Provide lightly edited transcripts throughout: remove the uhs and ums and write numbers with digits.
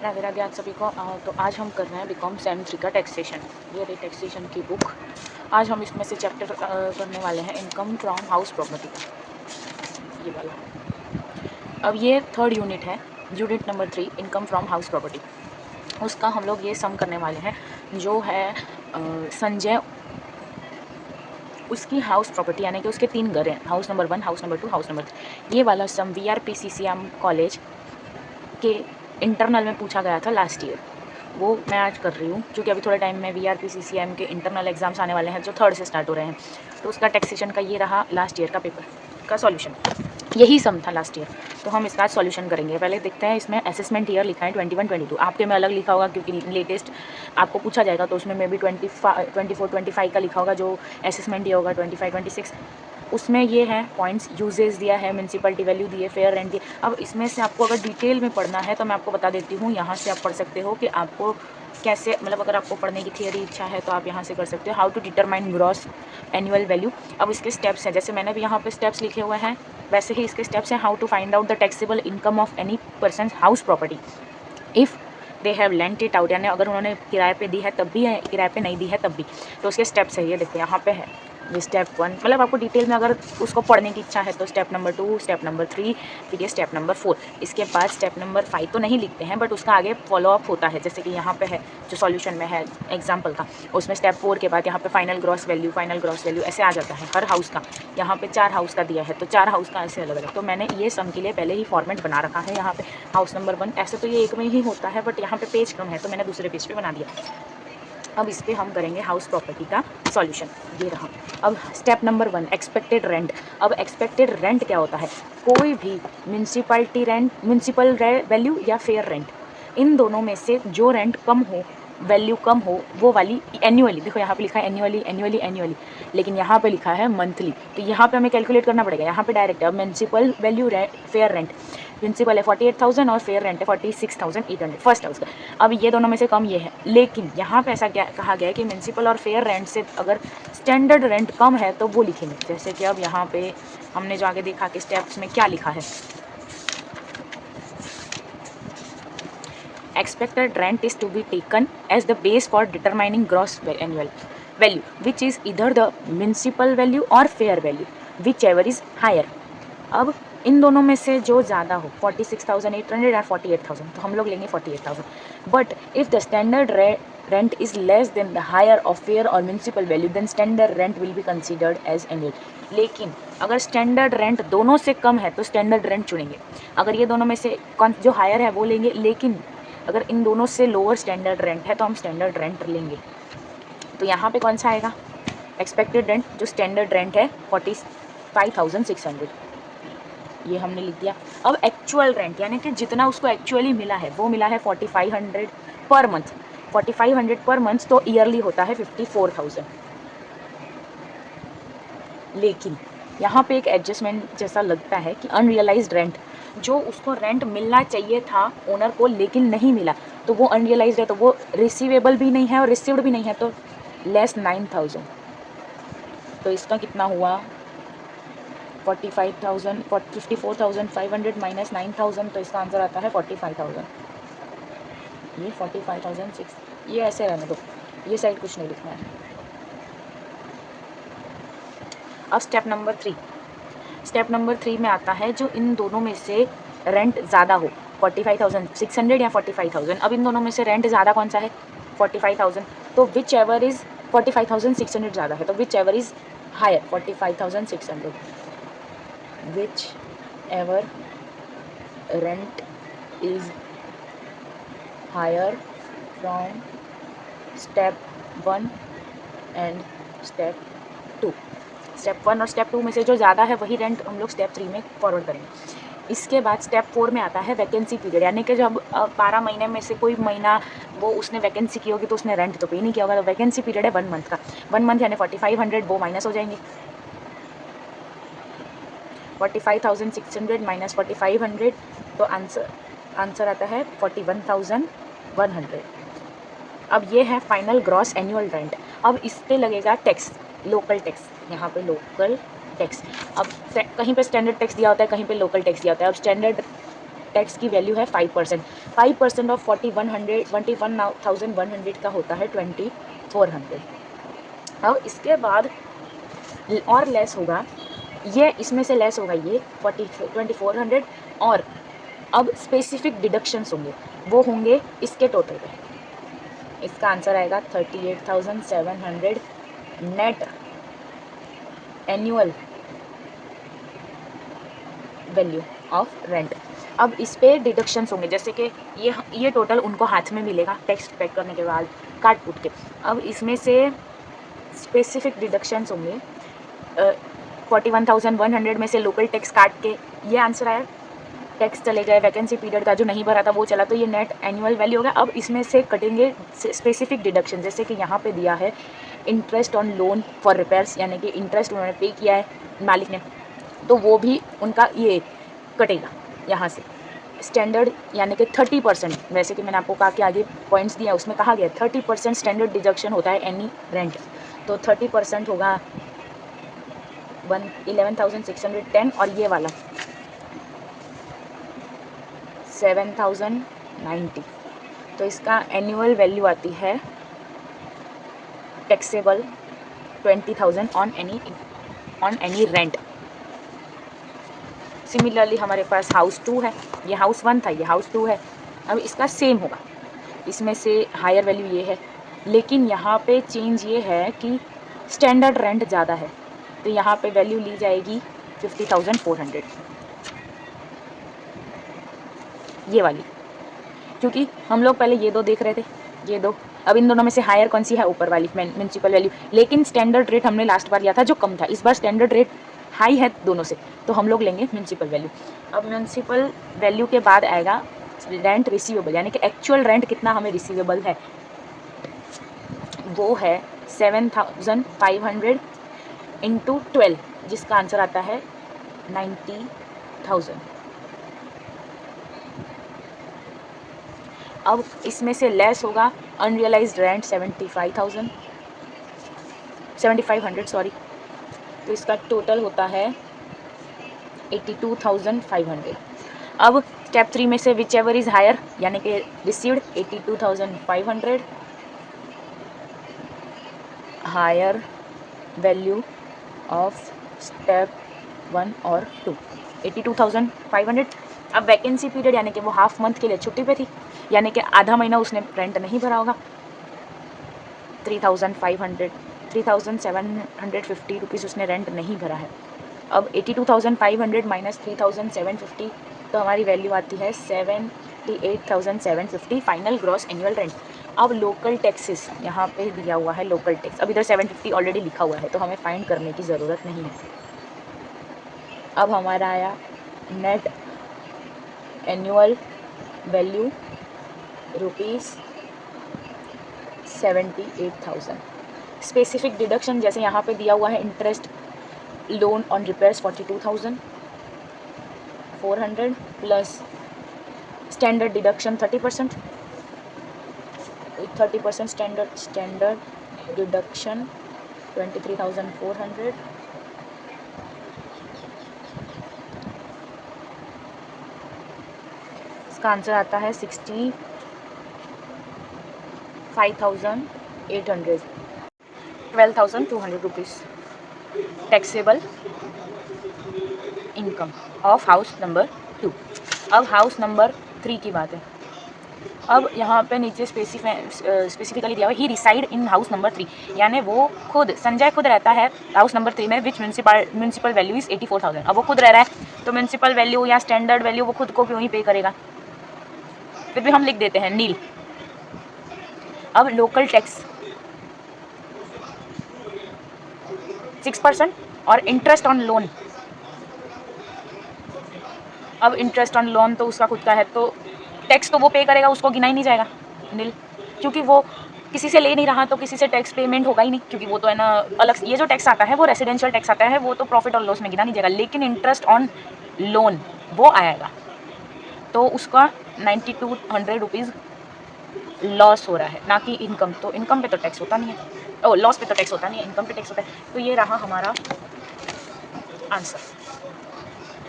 राधे राधे आप सभी को। तो आज हम कर रहे हैं बीकॉम सेम 3 का टैक्सेशन। ये रही टैक्सेशन की बुक। आज हम इसमें से चैप्टर करने वाले हैं इनकम फ्रॉम हाउस प्रॉपर्टी का, ये वाला। अब ये थर्ड यूनिट है, unit number 3 income from house property. उसका हम लोग ये सम करने वाले हैं जो है संजय, उसकी हाउस प्रॉपर्टी यानी कि उसके 3 घर हैं, house number 1, house number 2, house number 3। ये वाला सम VRPCCM कॉलेज के इंटरनल में पूछा गया था लास्ट ईयर। वो मैं आज कर रही हूँ क्योंकि अभी थोड़े टाइम में VRPCCM के इंटरनल एग्जाम्स आने वाले हैं जो 3rd से स्टार्ट हो रहे हैं। तो उसका टैक्सेशन का ये रहा लास्ट ईयर का पेपर का सॉल्यूशन। यही सम था लास्ट ईयर, तो हम इसका सॉल्यूशन करेंगे। पहले देखते हैं, इसमें असेसमेंट ईयर लिखा है 21-22। आपके में अलग लिखा होगा क्योंकि लेटेस्ट आपको पूछा जाएगा, तो उसमें मे बी 24-25 का लिखा होगा। जो असेसमेंट ईयर होगा 25-26, उसमें ये है पॉइंट्स, यूजेस दिया है, म्यूनसिपलिटी वैल्यू दिए, फेयर रेंट दिए। अब इसमें से आपको अगर डिटेल में पढ़ना है तो मैं आपको बता देती हूँ, यहाँ से आप पढ़ सकते हो कि आपको कैसे, मतलब अगर आपको पढ़ने की थियरी इच्छा है तो आप यहाँ से कर सकते हो। How to determine gross annual value. अब इसके स्टेप्स हैं, जैसे मैंने भी यहाँ पे स्टेप्स लिखे हुए हैं, वैसे ही इसके स्टेप्स हैं। How to find out the taxable income of any person house property if they have lent it out, यानी अगर उन्होंने किराए पे दी है तब भी है, किराए पे नहीं दी है तब भी। तो उसके स्टेप्स है, ये देखो यहाँ पे है। ये स्टेप 1, मतलब आपको डिटेल में अगर उसको पढ़ने की इच्छा है तो स्टेप नंबर 2, स्टेप नंबर 3, फिर ये स्टेप नंबर 4। इसके बाद स्टेप नंबर 5 तो नहीं लिखते हैं, बट उसका आगे फॉलोअप होता है, जैसे कि यहाँ पे है जो सॉल्यूशन में है एग्जाम्पल का। उसमें स्टेप 4 के बाद यहाँ पे फाइनल ग्रॉस वैल्यू ऐसे आ जाता है हर हाउस का। यहाँ पे 4 हाउस का दिया है तो 4 हाउस का ऐसे अलग अलग। तो मैंने ये सम के लिए पहले ही फॉर्मेट बना रखा है। यहाँ पे हाउस नंबर 1, ऐसे तो ये एक में ही होता है, बट यहाँ पे पेज कम है तो मैंने दूसरे पेज पे बना दिया। अब इस पे हम करेंगे हाउस प्रॉपर्टी का सॉल्यूशन, ये रहा। अब स्टेप नंबर 1, एक्सपेक्टेड रेंट। अब एक्सपेक्टेड रेंट क्या होता है? कोई भी म्यूनसिपल वैल्यू या फेयर रेंट, इन दोनों में से जो रेंट कम हो, वैल्यू कम हो, वो वाली एनुअली। देखो यहाँ पे लिखा है एनुअली, लेकिन यहाँ पे लिखा है मंथली, तो यहाँ पे हमें कैलकुलेट करना पड़ेगा। यहाँ पे डायरेक्ट है। अब municipal value fair rent, principal है 48,000 और फेयर रेंट है 46,800 फर्स्ट हाउस का। अब ये दोनों में से कम ये है, लेकिन यहाँ पे ऐसा क्या कहा गया है कि म्यूनसिपल और फेयर रेंट से अगर स्टैंडर्ड रेंट कम है तो वो लिखेंगे। जैसे कि अब यहाँ पे हमने जो आगे देखा कि स्टेप्स में क्या लिखा है, expected rent is to be taken as the base for determining gross annual value, which is either the municipal value or fair value, whichever is higher। अब इन दोनों में से जो ज़्यादा हो, 46,800 और 48,000, तो हम लोग लेंगे 48,000। But if the standard rent is less than the higher of fair और municipal value, then standard rent will be considered as annual. लेकिन अगर स्टैंडर्ड रेंट दोनों से कम है तो स्टैंडर्ड रेंट चुनेंगे। अगर ये दोनों में से जो हायर है वो लेंगे, लेकिन अगर इन दोनों से लोअर स्टैंडर्ड रेंट है तो हम स्टैंडर्ड रेंट लेंगे। तो यहाँ पे कौन सा आएगा? एक्सपेक्टेड रेंट, जो स्टैंडर्ड रेंट है 45,600, ये हमने लिख दिया। अब एक्चुअल रेंट, यानी कि जितना उसको एक्चुअली मिला है वो मिला है 4500 पर मंथ। 4500 पर मंथ तो ईयरली होता है 54,000। लेकिन यहाँ पे एक एडजस्टमेंट जैसा लगता है कि अनरियलाइज्ड रेंट, जो उसको रेंट मिलना चाहिए था ओनर को लेकिन नहीं मिला, तो वो अनरियलाइज्ड है, तो वो रिसीवेबल भी नहीं है और रिसीव्ड भी नहीं है, तो लेस 9,000। तो इसका कितना हुआ? 45,000, 54,500 माइनस 9,000, तो इसका आंसर आता है 45,000। ये 45,006, ये ऐसे रहने दो, ये साइड कुछ नहीं लिखना है। अब स्टेप नंबर 3, स्टेप नंबर 3 में आता है जो इन दोनों में से रेंट ज़्यादा हो, 45,600 या 45,000। अब इन दोनों में से रेंट ज़्यादा कौन सा है? 45,000। तो विच एवर इज़ 45,600 ज़्यादा है, तो whichever is higher 45,600, whichever rent is higher from step 1 and step 2। Step 1 और स्टेप 2 में से जो ज़्यादा है वही रेंट हम लोग स्टेप 3 में फॉरवर्ड करेंगे। इसके बाद स्टेप 4 में आता है वैकेंसी पीरियड, यानी कि जब 12 महीने में से कोई महीना वो उसने वैकेंसी की होगी तो उसने रेंट तो पे नहीं किया होगा, तो वैकेंसी पीरियड है 1 मंथ का। 1 मंथ यानी 4500, वो माइनस हो जाएंगे। 45,600 माइनस 4500, तो आंसर आता है 41,100। अब ये है फाइनल ग्रॉस एनुअल रेंट। अब इस पे लगेगा टैक्स, लोकल टैक्स, यहाँ पे लोकल टैक्स। अब कहीं पे स्टैंडर्ड टैक्स दिया होता है, कहीं पे लोकल टैक्स दिया होता है। अब स्टैंडर्ड टैक्स की वैल्यू है 5%। 5% ऑफ 41,100 का होता है 2400। अब इसके बाद और लेस होगा, ये इसमें से लेस होगा ये 2400, और अब स्पेसिफिक डिडक्शंस होंगे, वो होंगे इसके टोटल पे। इसका आंसर आएगा 38,700 net annual value of rent. अब इस पे डिडक्शंस होंगे, जैसे कि ये टोटल उनको हाथ में मिलेगा टैक्स पे करने के बाद काट कूट के। अब इसमें से स्पेसिफिक डिडक्शंस होंगे 41,100 में से लोकल टैक्स काट के ये आंसर आया, टैक्स चले गए, वैकेंसी पीरियड का जो नहीं भरा था वो चला, तो ये नेट एनुअल वैल्यू होगा। अब इसमें से कटेंगे स्पेसिफिक डिडक्शन, जैसे कि यहाँ पे दिया है interest on loan for repairs, यानी कि इंटरेस्ट उन्होंने पे किया है मालिक ने, तो वो भी उनका ये कटेगा यहाँ से। स्टैंडर्ड यानी कि 30%, वैसे कि मैंने आपको कहा कि आगे पॉइंट्स दिया उसमें कहा गया 30% स्टैंडर्ड डिडक्शन होता है एनी रेंट, तो 30% होगा 11,610, और ये वाला 7,090। तो इसका एनुअल वैल्यू आती है taxable 20,000 on any rent. Similarly हमारे पास हाउस 2 है, ये हाउस 1 था, ये हाउस 2 है। अब इसका सेम होगा, इसमें से हायर वैल्यू ये है, लेकिन यहाँ पे चेंज ये है कि स्टैंडर्ड रेंट ज़्यादा है, तो यहाँ पे वैल्यू ली जाएगी 50,400 ये वाली, क्योंकि हम लोग पहले ये दो देख रहे थे, ये दो, अब इन दोनों में से हायर कौन सी है, ऊपर वाली म्यूनसिपल वैल्यू, लेकिन स्टैंडर्ड रेट हमने लास्ट बार लिया था जो कम था, इस बार स्टैंडर्ड रेट हाई है दोनों से, तो हम लोग लेंगे म्यूनसिपल वैल्यू। अब म्यूनसिपल वैल्यू के बाद आएगा रेंट रिसीवेबल, यानी कि एक्चुअल रेंट कितना हमें रिसीवेबल है, वो है 7,500 इंटू 12, जिसका आंसर आता है 90,000। अब इसमें से लेस होगा अनरियलाइज्ड रेंट 7,500 सॉरी, तो इसका टोटल होता है 82,500। अब स्टेप 3 में से विच एवर इज़ हायर, यानी कि received 82,500 higher value of step 1 और 2 82,500। अब वैकेंसी पीरियड यानी कि वो हाफ मंथ के लिए छुट्टी पे थी, यानी कि आधा महीना उसने रेंट नहीं भरा होगा, 3,750 रुपीज़ उसने रेंट नहीं भरा है। अब 82,500 माइनस 3,750, तो हमारी वैल्यू आती है 78,750 फाइनल ग्रॉस एनुअल रेंट। अब लोकल टैक्सेस यहाँ पे दिया हुआ है, लोकल टैक्स, अब इधर 750 ऑलरेडी लिखा हुआ है, तो हमें फाइंड करने की ज़रूरत नहीं है। अब हमारा आया net annual value ₹78,000। Specific deduction जैसे यहाँ पे दिया हुआ है interest loan on repairs 42,400 plus standard deduction 30%, 30% standard deduction 23,400 इसका आंसर आता है 65,800, 12,200 rupees taxable income of house number 2। अब हाउस नंबर 3 की बात है। अब यहाँ पे नीचे स्पेसिफिकली दिया हुआ ही रिसाइड इन हाउस नंबर 3, यानी वो खुद संजय खुद रहता है हाउस नंबर 3 में, विच म्यूनसिपल वैल्यू इज़ 84,000। अब वो खुद रह रहा है तो म्यूनसिपल वैल्यू या स्टैंडर्ड वैल्यू वो खुद को क्यों ही पे करेगा, फिर भी हम लिख देते हैं नील। अब लोकल टैक्स 6% और इंटरेस्ट ऑन लोन, अब इंटरेस्ट ऑन लोन तो उसका खुद का है, तो टैक्स तो वो पे करेगा, उसको गिना ही नहीं जाएगा नील, क्योंकि वो किसी से ले नहीं रहा, तो किसी से टैक्स पेमेंट होगा ही नहीं, क्योंकि वो तो है ना अलग, ये जो टैक्स आता है वो रेसिडेंशियल टैक्स आता है, वो तो प्रॉफिट और लॉस में गिना नहीं जाएगा, लेकिन इंटरेस्ट ऑन लोन वो आएगा, तो उसका 9,200 रुपीज़ लॉस हो रहा है, ना कि इनकम। तो इनकम पे तो टैक्स होता नहीं है, ओ लॉस पे तो टैक्स होता नहीं है, इनकम पे टैक्स होता है। तो ये रहा हमारा आंसर।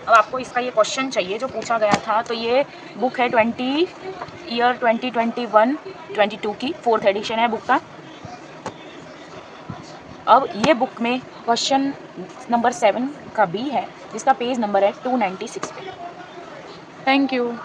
अब आपको इसका ये क्वेश्चन चाहिए जो पूछा गया था, तो ये बुक है 2021-22 की, 4th एडिशन है बुक का। अब ये बुक में क्वेश्चन नंबर 7 का बी है, जिसका पेज नंबर है 296 पे। Thank you.